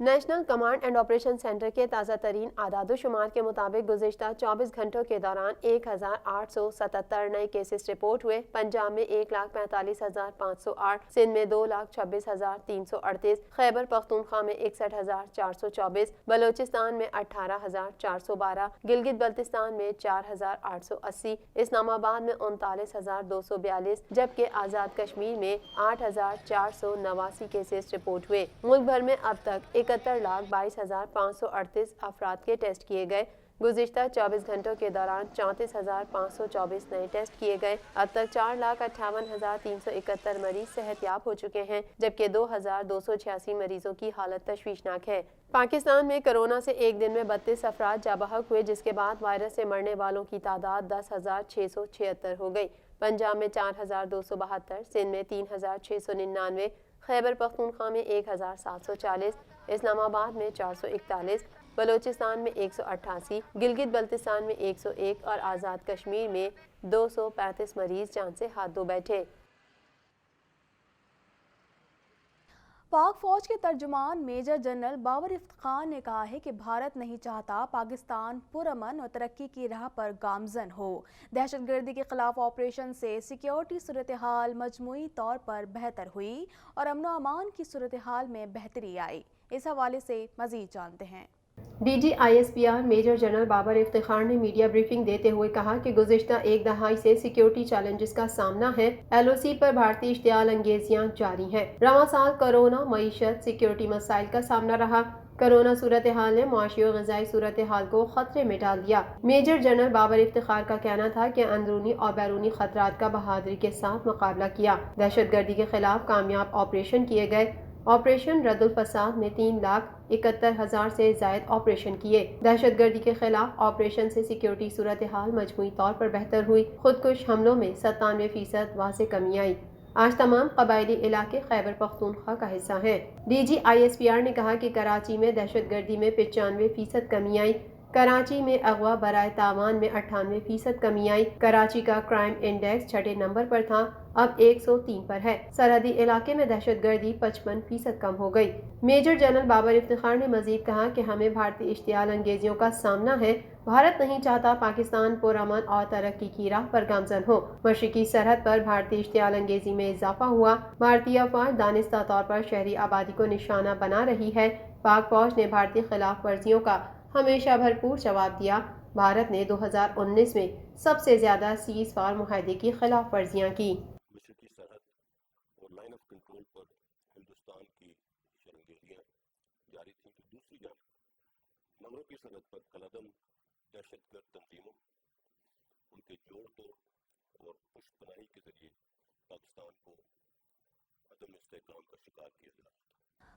National command and operation centre کے تازہ ترین اعداد و شمار کے مطابق گزشتہ 24 گھنٹوں کے دوران 1877 نئے کیسز رپورٹ ہوئے۔ پنجاب میں 1,45,508، سندھ میں 2,26,338، خیبر پختونخوا میں 61,424، بلوچستان میں 18,412، گلگت بلتستان میں 4,880، اسلام آباد میں 39,242، جبکہ آزاد کشمیر میں 8,489 کیسز رپورٹ ہوئے۔ ملک بھر میں اب تک 71,22,538 افراد کے ٹیسٹ کیے گئے۔ گزشتہ 24 گھنٹوں کے دوران 34,524 نئے ٹیسٹ کیے گئے۔ اب تک 4,58,371 مریض صحت یاب ہو چکے ہیں، جبکہ 2,286 مریضوں کی حالت تشویشناک ہے۔ پاکستان میں کرونا سے ایک دن میں 32 افراد جاں بحق ہوئے، جس کے بعد وائرس سے مرنے والوں کی تعداد 10,676 ہو گئی۔ پنجاب میں 4,272، سندھ میں 3,699، خیبر پختونخوا میں 1,740، اسلام آباد میں 441، بلوچستان میں 188، گلگت بلتستان میں 101 اور آزاد کشمیر میں 235 مریض جان سے ہاتھ دھو بیٹھے۔ پاک فوج کے ترجمان میجر جنرل بابر افتخار نے کہا ہے کہ بھارت نہیں چاہتا پاکستان پرامن اور ترقی کی راہ پر گامزن ہو۔ دہشت گردی کے خلاف آپریشن سے سیکیورٹی صورتحال مجموعی طور پر بہتر ہوئی اور امن و امان کی صورتحال میں بہتری آئی۔ اس حوالے سے مزید جانتے ہیں۔ D G I S P R major general Babar Iftikhar نے میڈیا بریفنگ دیتے ہوئے کہا کہ گزشتہ ایک دہائی سے سیکیورٹی چیلنجز کا سامنا ہے۔ ایل او سی پر بھارتی اشتعال انگیزیاں جاری ہیں۔ رواں سال کورونا، معیشت، سیکیورٹی مسائل کا سامنا رہا۔ کرونا صورتحال نے معاشی و غذائی صورتحال کو خطرے میں ڈال دیا۔ میجر جنرل بابر افتخار کا کہنا تھا کہ اندرونی اور بیرونی خطرات کا بہادری کے ساتھ مقابلہ کیا۔ دہشت گردی کے خلاف کامیاب آپریشن کیے گئے۔ آپریشن رد الفساد میں 3,71,000 سے زائد آپریشن کیے۔ دہشت گردی کے خلاف آپریشن سے سیکیورٹی صورتحال مجموعی طور پر بہتر ہوئی۔ خودکش حملوں میں 97% واضح کمی آئی۔ آج تمام قبائلی علاقے خیبر پختونخوا کا حصہ ہیں۔ D G I S P R نے کہا کہ کراچی میں دہشت گردی میں 95% کمی آئی۔ کراچی میں اغوا برائے تاوان میں 98% کمی آئی۔ کراچی کا کرائم انڈیکس 6 نمبر پر تھا، اب 103 پر ہے۔ سرحدی علاقے میں دہشت گردی 55% کم ہو گئی۔ میجر جنرل بابر افتخار نے مزید کہا کہ ہمیں بھارتی اشتعال انگیزیوں کا سامنا ہے۔ بھارت نہیں چاہتا پاکستان پرامن اور ترقی کی راہ پر گامزن ہو۔ مشرقی سرحد پر بھارتی اشتعال انگیزی میں اضافہ ہوا۔ بھارتی افواج دانستہ طور پر شہری آبادی کو نشانہ بنا رہی ہے۔ پاک فوج نے بھارتی خلاف ورزیوں کا ہمیشہ بھرپور جواب دیا۔ بھارت نے 2019 میں سب سے زیادہ سیز فار معاہدے کی خلاف ورزیاں کی۔ مشرقی سرحد اور لائن آف کنٹرول پر ہندوستان کی شرنگیریاں جاری تھیں تو دوسری جانب مغربی سرحد پر کالعدم دہشت گرد تنظیموں، ان کے جوڑ توڑ اور پشت پناہی کے ذریعے پاکستان کو عدم استحکام کا شکار کیا جا رہا ہے۔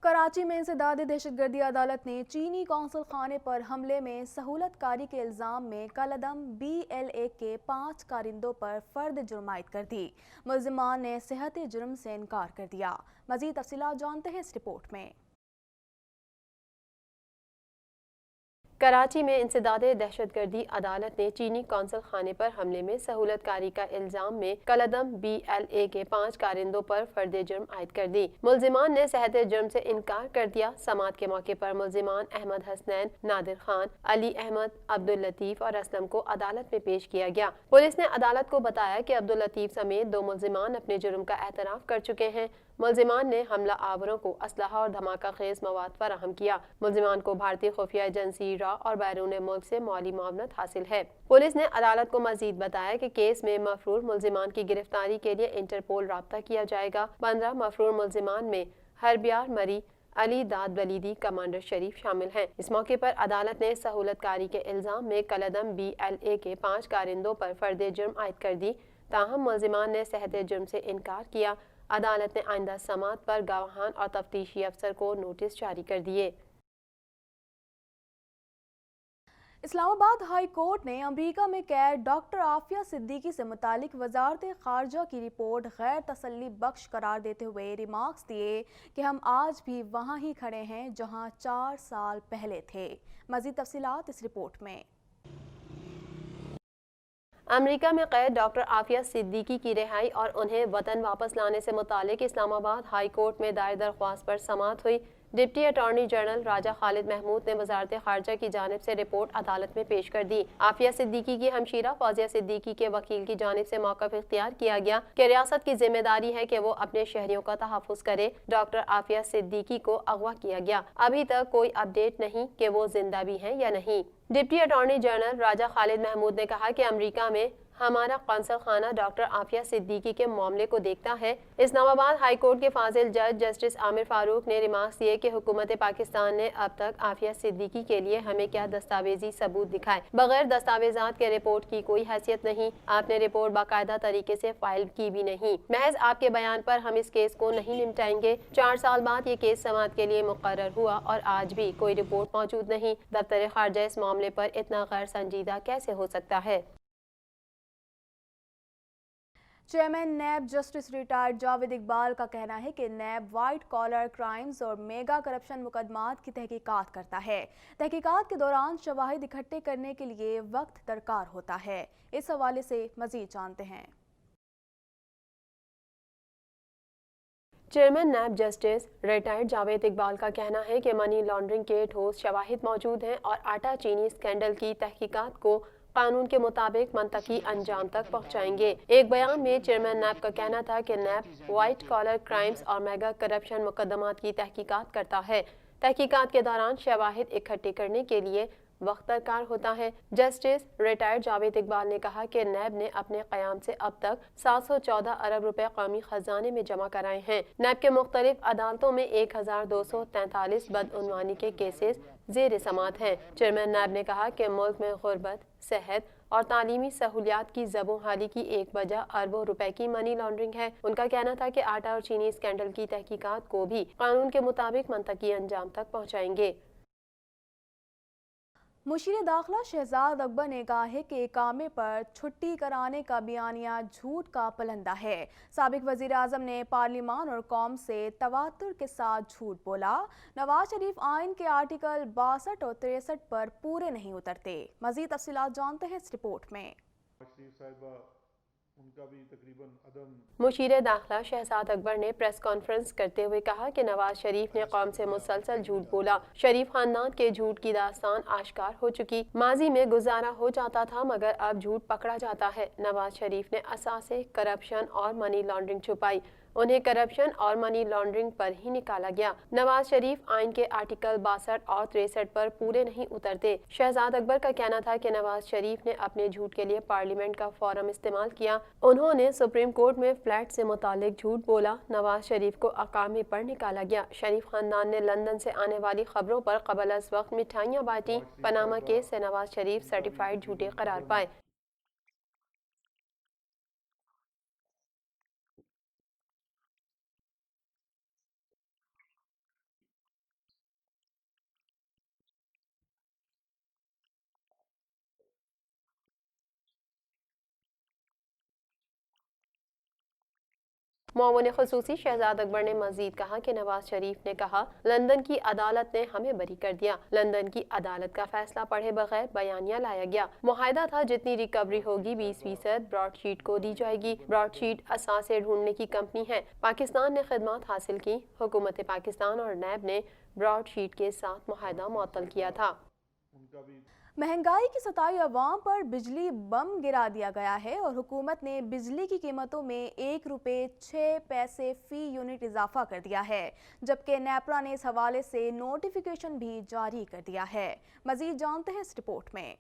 کراچی میں انسداد دہشت گردی عدالت نے چینی قونصل خانے پر حملے میں سہولت کاری کے الزام میں کالعدم BLA کے 5 کارندوں پر فرد جرم عائد کر دی۔ ملزمان نے صحت جرم سے انکار کر دیا۔ مزید تفصیلات جانتے ہیں اس رپورٹ میں۔ کراچی میں انسداد دہشت گردی عدالت نے چینی قونصل خانے پر حملے میں سہولت کاری کا الزام میں کالعدم BLA کے 5 کارندوں پر فرد جرم عائد کر دی۔ ملزمان نے صحت جرم سے انکار کر دیا۔ سماعت کے موقع پر ملزمان احمد حسنین، نادر خان، علی احمد، عبداللطیف اور اسلم کو عدالت میں پیش کیا گیا۔ پولیس نے عدالت کو بتایا کہ عبداللطیف سمیت 2 ملزمان اپنے جرم کا اعتراف کر چکے ہیں۔ ملزمان نے حملہ آوروں کو اسلحہ اور دھماکہ خیز مواد فراہم کیا۔ ملزمان کو بھارتی خفیہ ایجنسی را اور بیرون ملک سے مالی معاونت حاصل ہے۔ پولیس نے عدالت کو مزید بتایا کہ کیس میں مفرور ملزمان کی گرفتاری کے لیے انٹرپول رابطہ کیا جائے گا۔ 15 مفرور ملزمان میں ہربیار مری، علی داد ولیدی، کمانڈر شریف شامل ہیں۔ اس موقع پر عدالت نے سہولت کاری کے الزام میں کالعدم BLA کے 5 کارندوں پر فرد جرم عائد کر دی، تاہم ملزمان نے صحت جرم سے انکار کیا۔ عدالت نے آئندہ سماعت پر گواہان اور تفتیشی افسر کو نوٹس جاری کر دیے۔ اسلام آباد ہائی کورٹ نے امریکہ میں قید ڈاکٹر عافیہ صدیقی سے متعلق وزارت خارجہ کی رپورٹ غیر تسلی بخش قرار دیتے ہوئے ریمارکس دیے کہ ہم آج بھی وہاں ہی کھڑے ہیں جہاں 4 سال پہلے تھے۔ مزید تفصیلات اس رپورٹ میں۔ امریکہ میں قید ڈاکٹر عافیہ صدیقی کی رہائی اور انہیں وطن واپس لانے سے متعلق اسلام آباد ہائی کورٹ میں دائر درخواست پر سماعت ہوئی، ڈپٹی اٹارنی جنرل راجہ خالد محمود نے وزارت خارجہ کی جانب سے رپورٹ عدالت میں پیش کر دی۔ عافیہ صدیقی کی ہمشیرہ فوزیہ صدیقی کے وکیل کی جانب سے موقف اختیار کیا گیا کہ ریاست کی ذمہ داری ہے کہ وہ اپنے شہریوں کا تحفظ کرے۔ ڈاکٹر عافیہ صدیقی کو اغوا کیا گیا، ابھی تک کوئی اپڈیٹ نہیں کہ وہ زندہ بھی ہیں یا نہیں۔ ڈپٹی اٹارنی جنرل راجہ خالد محمود نے کہا کہ امریکہ میں ہمارا قونصل خانہ ڈاکٹر عافیہ صدیقی کے معاملے کو دیکھتا ہے۔ اسلام آباد ہائی کورٹ کے فاضل جج جسٹس عامر فاروق نے ریمارکس دیے کہ حکومت پاکستان نے اب تک عافیہ صدیقی کے لیے ہمیں کیا دستاویزی ثبوت دکھائے، بغیر دستاویزات کے رپورٹ کی کوئی حیثیت نہیں۔ آپ نے رپورٹ باقاعدہ طریقے سے فائل کی بھی نہیں، محض آپ کے بیان پر ہم اس کیس کو نہیں نمٹائیں گے۔ 4 سال بعد یہ کیس سماعت کے لیے مقرر ہوا اور آج بھی کوئی رپورٹ موجود نہیں۔ دفتر خارجہ اس معاملے پر اتنا غیر سنجیدہ کیسے ہو سکتا ہے؟ Chairman NAB justice retired Javed Iqbal کا کہنا ہے کہ نیب وائٹ کالر کرائمز اور میگا کرپشن مقدمات کی تحقیقات کرتا ہے۔ تحقیقات کے دوران شواہد اکٹھے کرنے کے لیے وقت درکار ہوتا ہے۔ اس حوالے سے مزید جانتے ہیں۔ Chairman NAB justice retired Javed Iqbal کا کہنا ہے کہ منی لانڈرنگ کے ٹھوس شواہد موجود ہیں اور آٹا چینی اسکینڈل کی تحقیقات کو قانون کے مطابق منطقی انجام تک پہنچائیں گے۔ ایک بیان میں چیئرمین نیب کا کہنا تھا کہ نیب وائٹ کالر کرائمز اور میگا کرپشن مقدمات کی تحقیقات کرتا ہے۔ تحقیقات کے دوران شواہد اکٹھے کرنے کے لیے وقت درکار ہوتا ہے۔ جسٹس ریٹائرڈ جاوید اقبال نے کہا کہ نیب نے اپنے قیام سے اب تک 714 ارب روپے قومی خزانے میں جمع کرائے ہیں۔ نیب کے مختلف عدالتوں میں 1243 بدعنوانی کے کیسز زیر سماعت ہیں۔ چیئرمین نیب نے کہا کہ ملک میں غربت، صحت اور تعلیمی سہولیات کی زبوں حالی کی ایک وجہ اربوں روپے کی منی لانڈرنگ ہے۔ ان کا کہنا تھا کہ آٹا اور چینی اسکینڈل کی تحقیقات کو بھی قانون کے مطابق منطقی انجام تک پہنچائیں گے۔ مشیر داخلہ شہزاد اکبر نے کہا ہے کہ اقامے پر چھٹی کرانے کا بیانیہ جھوٹ کا پلندہ ہے۔ سابق وزیر اعظم نے پارلیمان اور قوم سے تواتر کے ساتھ جھوٹ بولا۔ نواز شریف آئین کے آرٹیکل 62 اور 63 پر پورے نہیں اترتے۔ مزید تفصیلات جانتے ہیں اس رپورٹ میں۔ مشیر داخلہ شہزاد اکبر نے پریس کانفرنس کرتے ہوئے کہا کہ نواز شریف نے قوم سے مسلسل جھوٹ بولا۔ شریف خاندان کے جھوٹ کی داستان آشکار ہو چکی۔ ماضی میں گزارا ہو جاتا تھا مگر اب جھوٹ پکڑا جاتا ہے۔ نواز شریف نے اساسے کرپشن اور منی لانڈرنگ چھپائی، انہیں کرپشن اور منی لانڈرنگ پر ہی نکالا گیا۔ نواز شریف آئین کے آرٹیکل 62 اور 63 پر پورے نہیں اترتے۔ شہزاد اکبر کا کہنا تھا کہ نواز شریف نے اپنے جھوٹ کے لیے پارلیمنٹ کا فورم استعمال کیا۔ انہوں نے سپریم کورٹ میں فلیٹ سے متعلق جھوٹ بولا۔ نواز شریف کو اقامے پر نکالا گیا۔ شریف خاندان نے لندن سے آنے والی خبروں پر قبل از وقت مٹھائیاں بانٹی۔ پاناما کیس سے نواز شریف سرٹیفائیڈ جھوٹے قرار پائے۔ معاون خصوصی شہزاد اکبر نے مزید کہا کہ نواز شریف نے کہا لندن کی عدالت نے ہمیں بری کر دیا۔ لندن کی عدالت کا فیصلہ پڑھے بغیر بیانیہ لایا گیا۔ معاہدہ تھا جتنی ریکوری ہوگی 20% براڈ شیٹ کو دی جائے گی۔ براڈ شیٹ اثاثے ڈھونڈنے کی کمپنی ہے۔ پاکستان نے خدمات حاصل کی۔ حکومت پاکستان اور نیب نے براڈ شیٹ کے ساتھ معاہدہ معطل کیا تھا۔ مہنگائی کی ستائی عوام پر بجلی بم گرا دیا گیا ہے اور حکومت نے بجلی کی قیمتوں میں 1 روپے 6 پیسے فی یونٹ اضافہ کر دیا ہے، جبکہ نیپرا نے اس حوالے سے نوٹیفیکیشن بھی جاری کر دیا ہے۔ مزید جانتے ہیں اس رپورٹ میں۔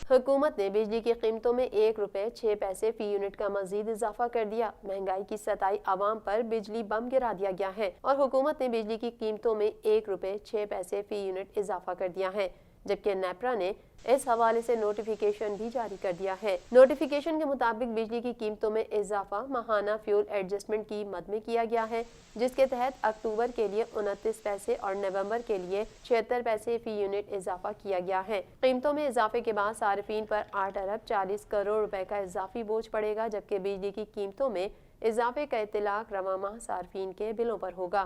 حکومت نے بجلی کی قیمتوں میں 1 روپے 6 پیسے فی یونٹ کا مزید اضافہ کر دیا۔ مہنگائی کی ستائی عوام پر بجلی بم گرا دیا گیا ہے اور حکومت نے بجلی کی قیمتوں میں 1 روپے 6 پیسے فی یونٹ اضافہ کر دیا ہے، جبکہ نیپرا نے اس حوالے سے نوٹیفیکیشن بھی جاری کر دیا ہے۔ نوٹیفیکیشن کے مطابق بجلی کی قیمتوں میں اضافہ ماہانہ فیول ایڈجسٹمنٹ کی مد میں کیا گیا ہے، جس کے تحت اکتوبر کے لیے 29 پیسے اور نومبر کے لیے 76 پیسے فی یونٹ اضافہ کیا گیا ہے۔ قیمتوں میں اضافے کے بعد صارفین پر 8 ارب 40 کروڑ روپے کا اضافی بوجھ پڑے گا، جبکہ بجلی کی قیمتوں میں اضافے کا اطلاق رواں ماہ صارفین کے بلوں پر ہوگا۔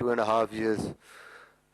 2.5 years